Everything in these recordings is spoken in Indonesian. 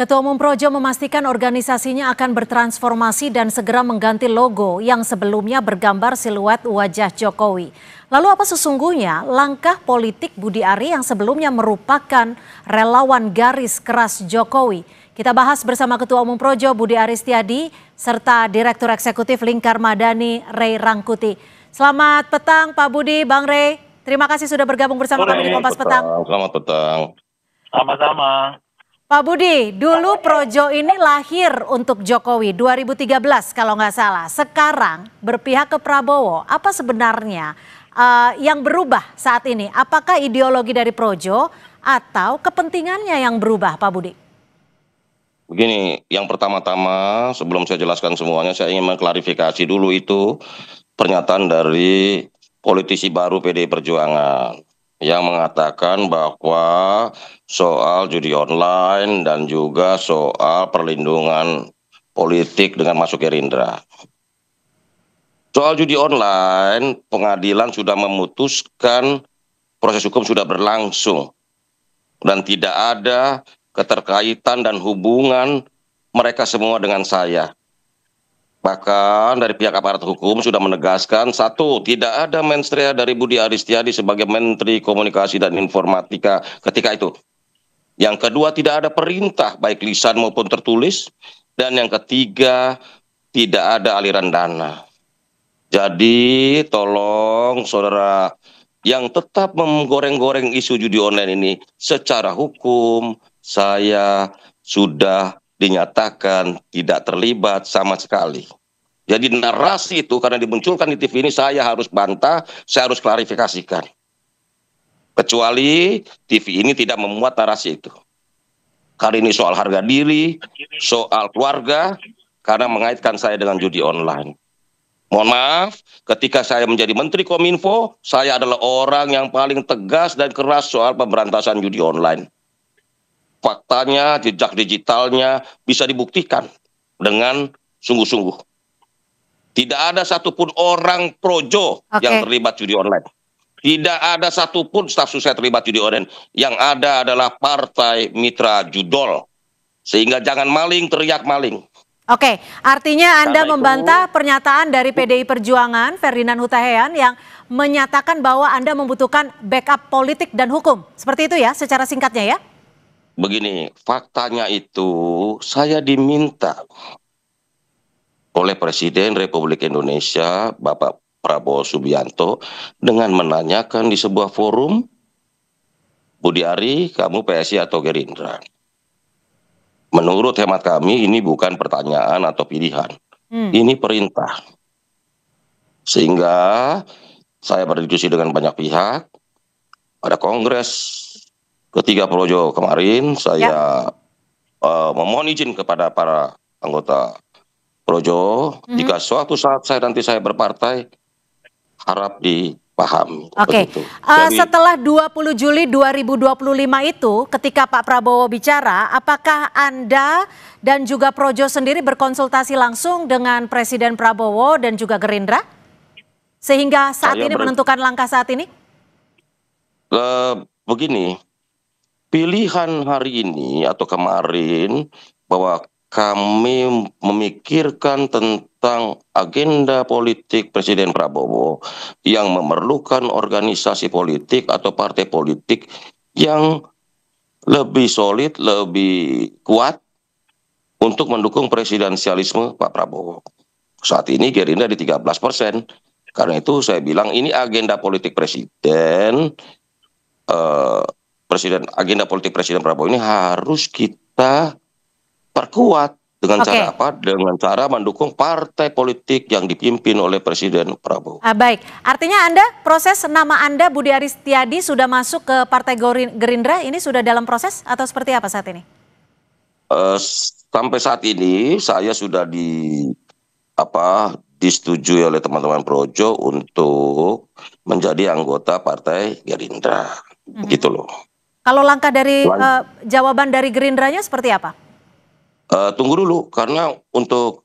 Ketua Umum Projo memastikan organisasinya akan bertransformasi dan segera mengganti logo yang sebelumnya bergambar siluet wajah Jokowi. Lalu apa sesungguhnya langkah politik Budi Ari yang sebelumnya merupakan relawan garis keras Jokowi? Kita bahas bersama Ketua Umum Projo Budi Ari Setiadi serta Direktur Eksekutif Lingkar Madani Ray Rangkuti. Selamat petang Pak Budi, Bang Ray. Terima kasih sudah bergabung bersama kami di Kompas Petang. Selamat petang. Sama-sama. Pak Budi, dulu Projo ini lahir untuk Jokowi 2013 kalau nggak salah. Sekarang berpihak ke Prabowo. Apa sebenarnya yang berubah saat ini? Apakah ideologi dari Projo atau kepentingannya yang berubah, Pak Budi? Begini, yang pertama-tama sebelum saya jelaskan semuanya, saya ingin mengklarifikasi dulu itu pernyataan dari politisi baru PDI Perjuangan yang mengatakan bahwa soal judi online dan juga soal perlindungan politik dengan masuk Gerindra. Soal judi online, pengadilan sudah memutuskan, proses hukum sudah berlangsung, dan tidak ada keterkaitan dan hubungan mereka semua dengan saya. Bahkan dari pihak aparat hukum sudah menegaskan, satu, tidak ada mensrea dari Budi Ari Setiadi sebagai Menteri Komunikasi dan Informatika ketika itu. Yang kedua, tidak ada perintah baik lisan maupun tertulis. Dan yang ketiga, tidak ada aliran dana. Jadi tolong saudara yang tetap menggoreng-goreng isu judi online ini, secara hukum saya sudah dinyatakan tidak terlibat sama sekali. Jadi narasi itu karena dimunculkan di TV ini saya harus bantah, saya harus klarifikasikan. Kecuali TV ini tidak memuat narasi itu. Kali ini soal harga diri, soal keluarga, karena mengaitkan saya dengan judi online. Mohon maaf, ketika saya menjadi Menteri Kominfo, saya adalah orang yang paling tegas dan keras soal pemberantasan judi online. Faktanya, jejak digitalnya bisa dibuktikan dengan sungguh-sungguh. Tidak ada satupun orang Projo yang terlibat judi online. Tidak ada satupun staf sus saya terlibat judi online. Yang ada adalah Partai Mitra Judol. Sehingga jangan maling teriak maling. Oke, artinya Anda membantah pernyataan dari PDI Perjuangan, Ferdinand Hutahean, yang menyatakan bahwa Anda membutuhkan backup politik dan hukum. Seperti itu ya, secara singkatnya ya? Begini, faktanya itu saya diminta oleh Presiden Republik Indonesia, Bapak Prabowo Subianto, dengan menanyakan di sebuah forum, Budi Ari, kamu PSI atau Gerindra? Menurut hemat kami, ini bukan pertanyaan atau pilihan. Ini perintah. Sehingga saya berdiskusi dengan banyak pihak. Pada Kongres ketiga Projo kemarin, saya memohon izin kepada para anggota Projo, jika suatu saat saya berpartai, harap dipahami. Oke, setelah 20 Juli 2025 itu, ketika Pak Prabowo bicara, apakah Anda dan juga Projo sendiri berkonsultasi langsung dengan Presiden Prabowo dan juga Gerindra? Sehingga saat ini menentukan langkah saat ini? Begini, pilihan hari ini atau kemarin bahwa kami memikirkan tentang agenda politik Presiden Prabowo yang memerlukan organisasi politik atau partai politik yang lebih solid, lebih kuat untuk mendukung presidensialisme Pak Prabowo. Saat ini Gerindra di 13%. Karena itu saya bilang ini agenda politik Presiden, agenda politik Presiden Prabowo ini harus kita perkuat dengan cara apa? Dengan cara mendukung partai politik yang dipimpin oleh Presiden Prabowo. Baik, artinya proses nama Anda Budi Ari Setiadi sudah masuk ke Partai Gerindra, ini sudah dalam proses atau seperti apa saat ini? Sampai saat ini saya sudah disetujui oleh teman-teman Projo untuk menjadi anggota Partai Gerindra, gitu loh. Kalau langkah dari jawaban dari Gerindranya seperti apa? Tunggu dulu, karena untuk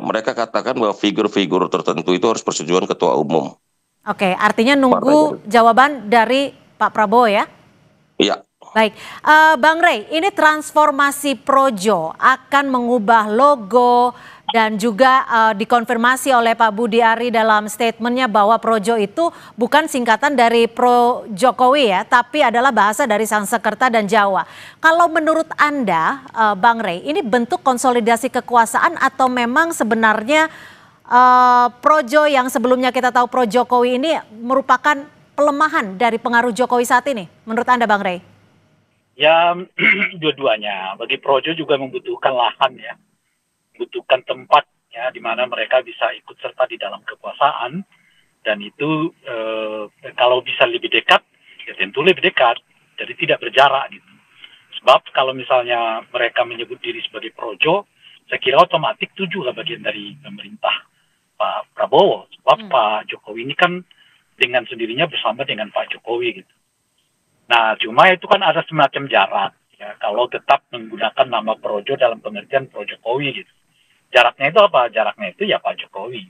mereka katakan bahwa figur-figur tertentu itu harus persetujuan Ketua Umum. Oke, artinya nunggu jawaban dari Pak Prabowo ya? Iya. Baik, Bang Rey, ini transformasi Projo akan mengubah logo dan juga dikonfirmasi oleh Pak Budi Ari dalam statementnya bahwa Projo itu bukan singkatan dari Pro Jokowi ya, tapi adalah bahasa dari Sanskerta dan Jawa. Kalau menurut Anda, Bang Rey, ini bentuk konsolidasi kekuasaan atau memang sebenarnya Projo yang sebelumnya kita tahu Pro Jokowi ini merupakan pelemahan dari pengaruh Jokowi saat ini? Menurut Anda, Bang Rey? Ya, dua-duanya. Bagi Projo juga membutuhkan lahan ya, membutuhkan tempat ya, di mana mereka bisa ikut serta di dalam kekuasaan, dan itu kalau bisa lebih dekat, ya tentu lebih dekat, jadi tidak berjarak gitu. Sebab kalau misalnya mereka menyebut diri sebagai Projo, saya kira otomatis itu juga bagian dari pemerintah Pak Prabowo. Sebab Pak Jokowi ini kan dengan sendirinya bersama dengan Pak Jokowi gitu. Nah, cuma itu kan ada semacam jarak ya, kalau tetap menggunakan nama Projo dalam pengertian Pro Jokowi gitu. Jaraknya itu apa? Jaraknya itu ya Pak Jokowi.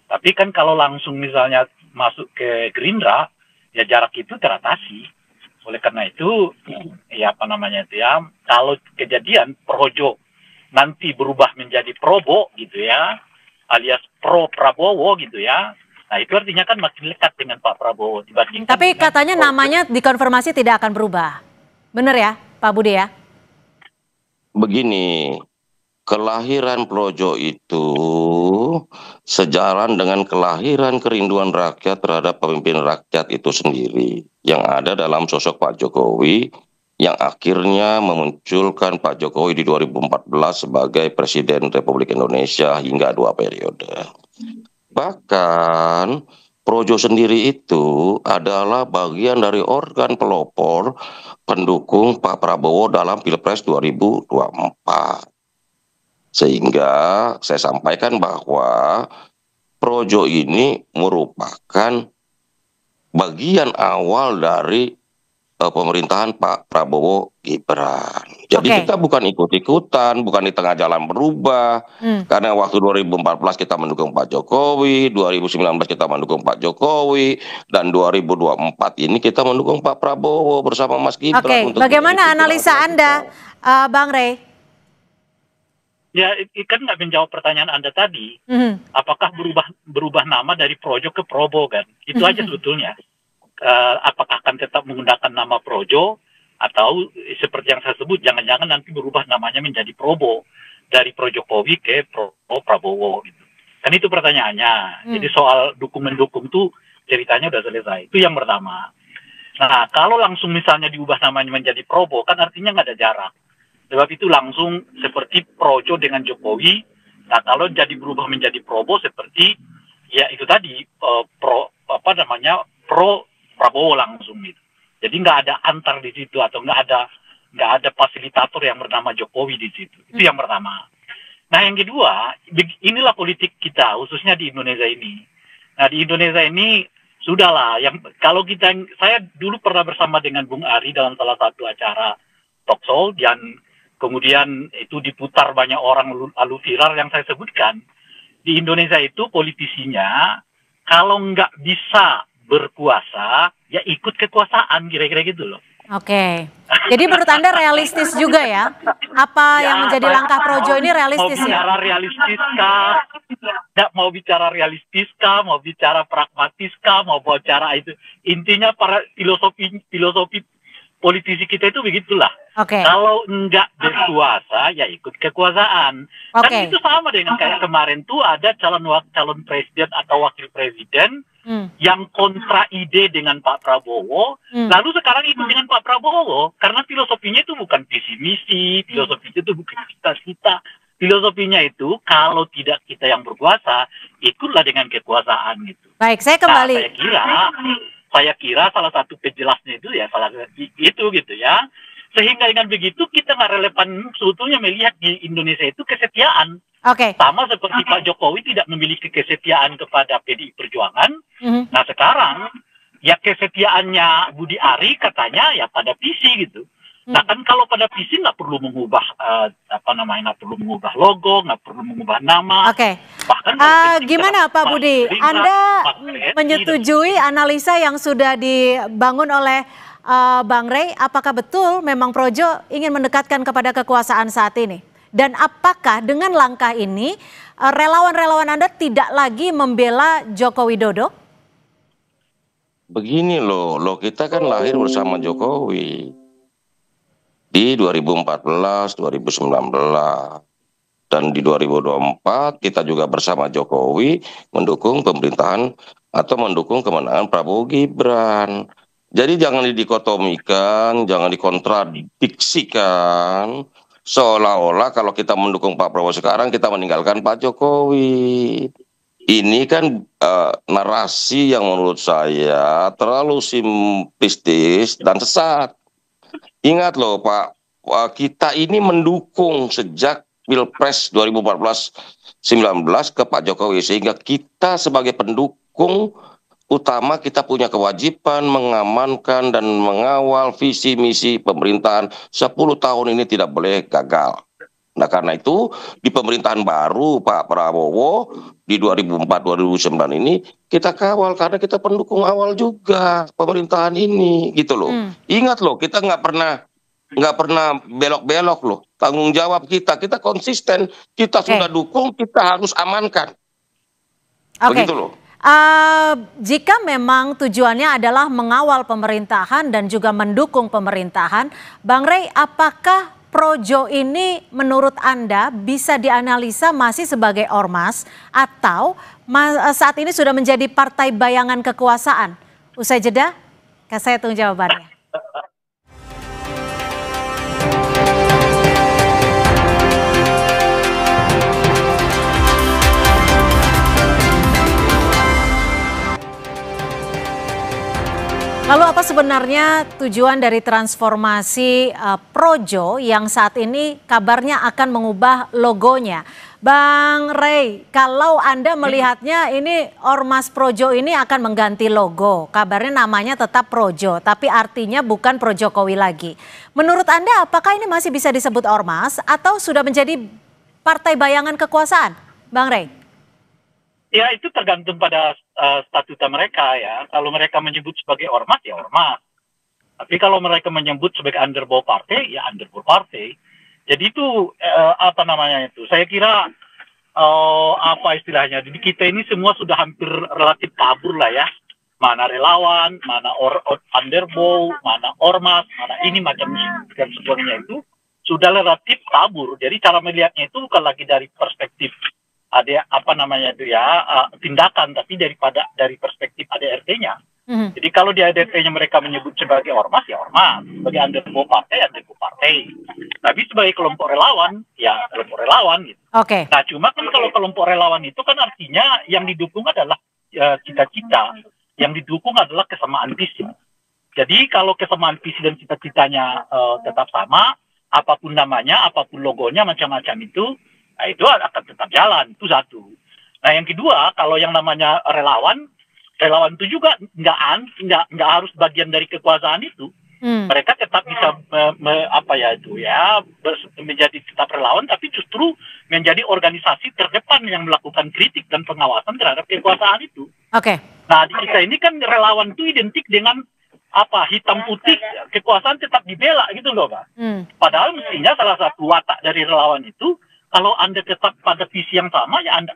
Tapi kan kalau langsung misalnya masuk ke Gerindra, ya jarak itu teratasi. Oleh karena itu, ya apa namanya itu ya, kalau kejadian Projo nanti berubah menjadi Probo gitu ya, alias Pro Prabowo gitu ya, nah itu artinya kan makin dekat dengan Pak Prabowo dibandingkan. Tapi katanya namanya dikonfirmasi tidak akan berubah. Benar ya Pak Budi ya? Begini, kelahiran Projo itu sejalan dengan kelahiran kerinduan rakyat terhadap pemimpin rakyat itu sendiri, yang ada dalam sosok Pak Jokowi, yang akhirnya memunculkan Pak Jokowi di 2014 sebagai Presiden Republik Indonesia hingga 2 periode. Bahkan Projo sendiri itu adalah bagian dari organ pelopor pendukung Pak Prabowo dalam Pilpres 2024. Sehingga saya sampaikan bahwa Projo ini merupakan bagian awal dari pemerintahan Pak Prabowo Gibran. Jadi kita bukan ikut-ikutan, bukan di tengah jalan berubah. Karena waktu 2014 kita mendukung Pak Jokowi, 2019 kita mendukung Pak Jokowi, dan 2024 ini kita mendukung Pak Prabowo bersama Mas Gibran. Bagaimana analisa Anda, Bang Rey? Ya, kan nggak menjawab pertanyaan Anda tadi. Apakah berubah nama dari Projo ke Probo kan? Itu aja sebetulnya. Apakah akan tetap menggunakan nama Projo, atau seperti yang saya sebut, jangan-jangan nanti berubah namanya menjadi Probo, dari Pro Jokowi ke Pro Prabowo gitu. Kan itu pertanyaannya. Jadi soal dukung-mendukung tuh ceritanya udah selesai. Itu yang pertama. Nah, kalau langsung misalnya diubah namanya menjadi Probo, kan artinya nggak ada jarak. Sebab itu langsung seperti Projo dengan Jokowi. Nah, kalau jadi berubah menjadi Probo seperti ya itu tadi Pro Prabowo langsung gitu. Jadi nggak ada antar di situ, atau nggak ada fasilitator yang bernama Jokowi di situ. Itu yang pertama. Nah, yang kedua, inilah politik kita khususnya di Indonesia ini. Nah, di Indonesia ini sudahlah, yang kalau saya dulu pernah bersama dengan Bung Ari dalam salah satu acara talk show, dan kemudian itu diputar banyak orang, lalu viral yang saya sebutkan. Di Indonesia itu politisinya kalau nggak bisa berkuasa, ya ikut kekuasaan, kira-kira gitu loh. Oke. Jadi menurut Anda realistis juga ya? Apa yang menjadi langkah Projo ini realistis ya? Mau bicara realistis kah? Nggak mau bicara realistis kah? Mau bicara pragmatis kah? Mau bicara itu? Intinya para filosofi politisi kita itu begitulah. Kalau enggak berkuasa, ya ikut kekuasaan. Kan itu sama dengan kayak kemarin tuh ada calon presiden atau wakil presiden yang kontra ide dengan Pak Prabowo, lalu sekarang ikut dengan Pak Prabowo, karena filosofinya itu bukan visi misi, filosofinya itu bukan cita-cita. Filosofinya itu kalau tidak kita yang berkuasa, ikutlah dengan kekuasaan gitu. Baik, saya kembali. Nah, saya kira salah satu penjelasnya itu ya itu gitu ya. Sehingga dengan begitu kita nggak relevan sebetulnya melihat di Indonesia itu kesetiaan. Sama seperti Pak Jokowi tidak memiliki kesetiaan kepada PDI Perjuangan. Nah, sekarang ya kesetiaannya Budi Ari katanya ya pada visi gitu. Nah, kan kalau pada visi nggak perlu mengubah nggak perlu mengubah logo, nggak perlu mengubah nama. Bahkan gimana Pak Budi? Anda menyetujui analisa yang sudah dibangun oleh Bang Rey, apakah betul memang Projo ingin mendekatkan kepada kekuasaan saat ini? Dan apakah dengan langkah ini relawan-relawan Anda tidak lagi membela Joko Widodo? Begini loh, kita kan lahir bersama Jokowi di 2014, 2019. Dan di 2024 kita juga bersama Jokowi mendukung pemerintahan atau mendukung kemenangan Prabowo Gibran. Jadi jangan didikotomikan, jangan dikontradiksikan, seolah-olah kalau kita mendukung Pak Prabowo sekarang kita meninggalkan Pak Jokowi. Ini kan narasi yang menurut saya terlalu simplistis dan sesat. Ingat loh Pak, kita ini mendukung sejak Pilpres 2014-19 ke Pak Jokowi, sehingga kita sebagai pendukung utama kita punya kewajiban mengamankan dan mengawal visi misi pemerintahan 10 tahun ini tidak boleh gagal. Nah karena itu di pemerintahan baru Pak Prabowo di 2004-2009 ini kita kawal karena kita pendukung awal juga pemerintahan ini gitu loh. Ingat loh, kita nggak pernah belok-belok loh. Tanggung jawab kita konsisten, kita sudah dukung, kita harus amankan. Begitu loh. Jika memang tujuannya adalah mengawal pemerintahan dan juga mendukung pemerintahan, Bang Rey, apakah Projo ini menurut Anda bisa dianalisa masih sebagai ormas atau saat ini sudah menjadi partai bayangan kekuasaan? Usai jeda, saya tunggu jawabannya. Lalu apa sebenarnya tujuan dari transformasi Projo yang saat ini kabarnya akan mengubah logonya? Bang Rey, kalau Anda melihatnya ini Ormas Projo ini akan mengganti logo. Kabarnya namanya tetap Projo, tapi artinya bukan Projokowi lagi. Menurut Anda apakah ini masih bisa disebut Ormas atau sudah menjadi partai bayangan kekuasaan? Bang Rey? Ya itu tergantung pada statuta mereka ya. Kalau mereka menyebut sebagai ormas ya ormas. Tapi kalau mereka menyebut sebagai underball partai ya underball partai. Jadi itu apa namanya itu? Saya kira apa istilahnya? Jadi kita ini semua sudah hampir relatif kabur lah ya. Mana relawan, mana underball, mana ormas, mana ini macam dan sebagainya itu sudah relatif kabur. Jadi cara melihatnya itu bukan lagi dari perspektif ada apa namanya itu ya tindakan, tapi dari perspektif ADRT-nya. Jadi kalau di ADRT-nya mereka menyebut sebagai ormas ya ormas, sebagai underball partai. Tapi sebagai kelompok relawan ya kelompok relawan gitu. Oke. Nah cuma kan kalau kelompok relawan itu kan artinya yang didukung adalah cita-cita, yang didukung adalah kesamaan visi. Jadi kalau kesamaan visi dan cita-citanya tetap sama, apapun namanya, apapun logonya, macam-macam itu. Nah, itu akan tetap jalan, itu satu. Nah, yang kedua, kalau yang namanya relawan itu juga nggak harus bagian dari kekuasaan itu. Mereka tetap bisa menjadi tetap relawan, tapi justru menjadi organisasi terdepan yang melakukan kritik dan pengawasan terhadap kekuasaan itu. Oke. Nah, di kita ini kan relawan itu identik dengan hitam putih kekuasaan tetap dibela gitu loh, Pak. Padahal mestinya salah satu watak dari relawan itu kalau Anda tetap pada visi yang sama, ya Anda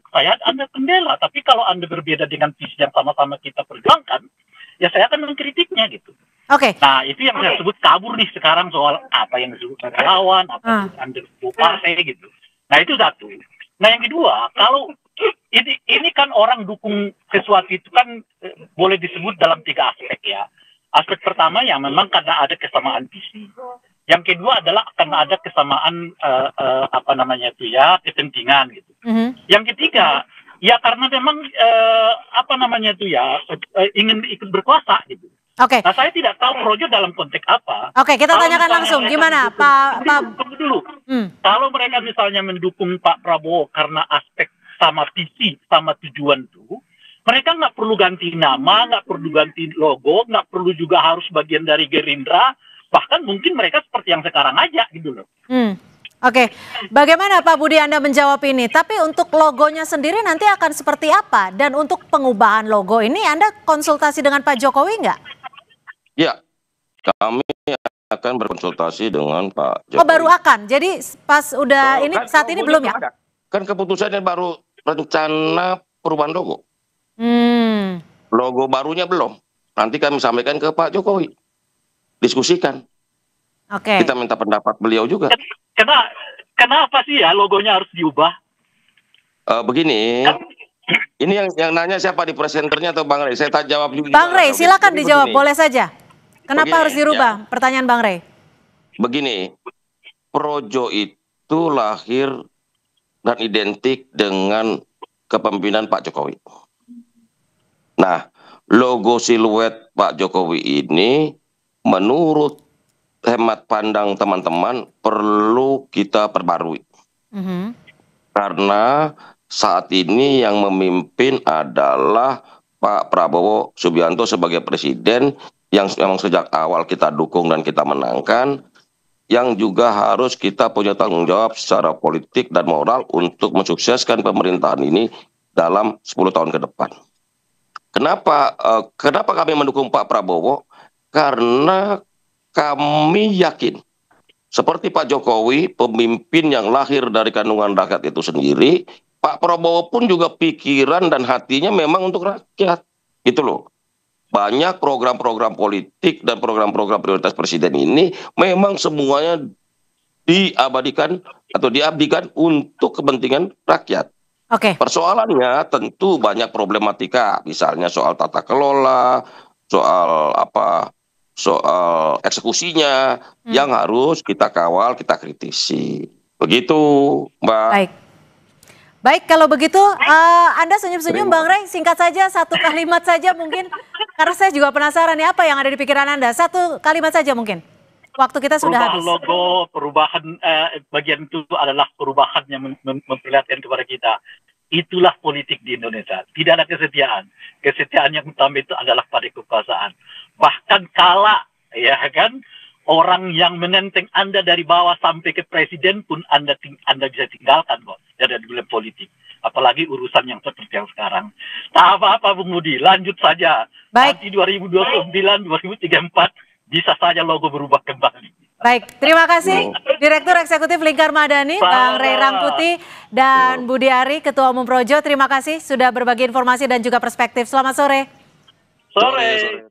bela. Tapi kalau Anda berbeda dengan visi yang sama-sama kita perjuangkan, ya saya akan mengkritiknya gitu. Oke. Nah, itu yang saya sebut kabur nih sekarang soal apa yang disebut relawan, apa yang Anda partai gitu. Nah, itu satu. Nah, yang kedua, kalau ini kan orang dukung sesuatu itu kan boleh disebut dalam 3 aspek ya. Aspek pertama ya memang karena ada kesamaan visi. Yang kedua adalah karena ada kesamaan kepentingan gitu. Yang ketiga ya karena memang ingin ikut berkuasa gitu. Oke. Nah saya tidak tahu Projo dalam konteks apa. Oke, kita tanyakan langsung gimana Pak. Tunggu dulu. Kalau mereka misalnya mendukung Pak Prabowo karena aspek sama visi, sama tujuan itu, mereka nggak perlu ganti nama, nggak perlu ganti logo, nggak perlu juga harus bagian dari Gerindra. Bahkan mungkin mereka seperti yang sekarang aja gitu loh. Oke. Bagaimana Pak Budi Anda menjawab ini? Tapi untuk logonya sendiri nanti akan seperti apa? Dan untuk pengubahan logo ini Anda konsultasi dengan Pak Jokowi nggak? Ya, Kami akan berkonsultasi dengan Pak Oh, baru Jokowi. akan. Jadi pas udah ini Kan saat ini belum ya? ada. Kan keputusannya baru rencana perubahan logo. Hmm. Logo barunya belum. Nanti kami sampaikan ke Pak Jokowi. Diskusikan. Oke. Kita minta pendapat beliau juga. Kenapa sih ya logonya harus diubah? Begini, ini yang nanya siapa di presenternya atau Bang Rey? Saya tak jawab juga. Bang Rey, silakan dijawab, boleh saja. Kenapa Begini, harus dirubah? ya. Pertanyaan Bang Rey. Begini, Projo itu lahir dan identik dengan kepemimpinan Pak Jokowi. Nah, logo siluet Pak Jokowi ini menurut hemat pandang teman-teman perlu kita perbarui. Karena saat ini yang memimpin adalah Pak Prabowo Subianto sebagai presiden yang memang sejak awal kita dukung dan kita menangkan, yang juga harus kita punya tanggung jawab secara politik dan moral untuk mensukseskan pemerintahan ini dalam 10 tahun ke depan. Kenapa kami mendukung Pak Prabowo? Karena kami yakin, seperti Pak Jokowi, pemimpin yang lahir dari kandungan rakyat itu sendiri, Pak Prabowo pun juga pikiran dan hatinya memang untuk rakyat. Gitu loh. Banyak program-program politik dan program-program prioritas presiden ini memang semuanya diabadikan atau diabdikan untuk kepentingan rakyat. Oke. Persoalannya tentu banyak problematika, misalnya soal tata kelola, soal eksekusinya yang harus kita kawal, kita kritisi. Begitu, Mbak. Baik, kalau begitu Anda senyum-senyum Bang Rey, singkat saja, satu kalimat saja mungkin. Karena saya juga penasaran nih apa yang ada di pikiran Anda. Satu kalimat saja mungkin. Waktu kita sudah habis. Logo, perubahan bagian itu adalah perubahan yang memperlihatkan kepada kita. Itulah politik di Indonesia. Tidak ada kesetiaan. Kesetiaan yang utama itu adalah pada kekuasaan. Bahkan kala, ya kan, orang yang menenteng Anda dari bawah sampai ke presiden pun Anda bisa tinggalkan kok dari dalam politik. Apalagi urusan yang seperti yang sekarang. Tak apa-apa Bung Budi, lanjut saja. Baik. Nanti 2029, 2034 bisa saja logo berubah kembali. Baik, terima kasih Direktur Eksekutif Lingkar Madani, Bang Rey Rangkuti dan Budi Ari, Ketua Umum Projo. Terima kasih sudah berbagi informasi dan juga perspektif. Selamat sore. Sore.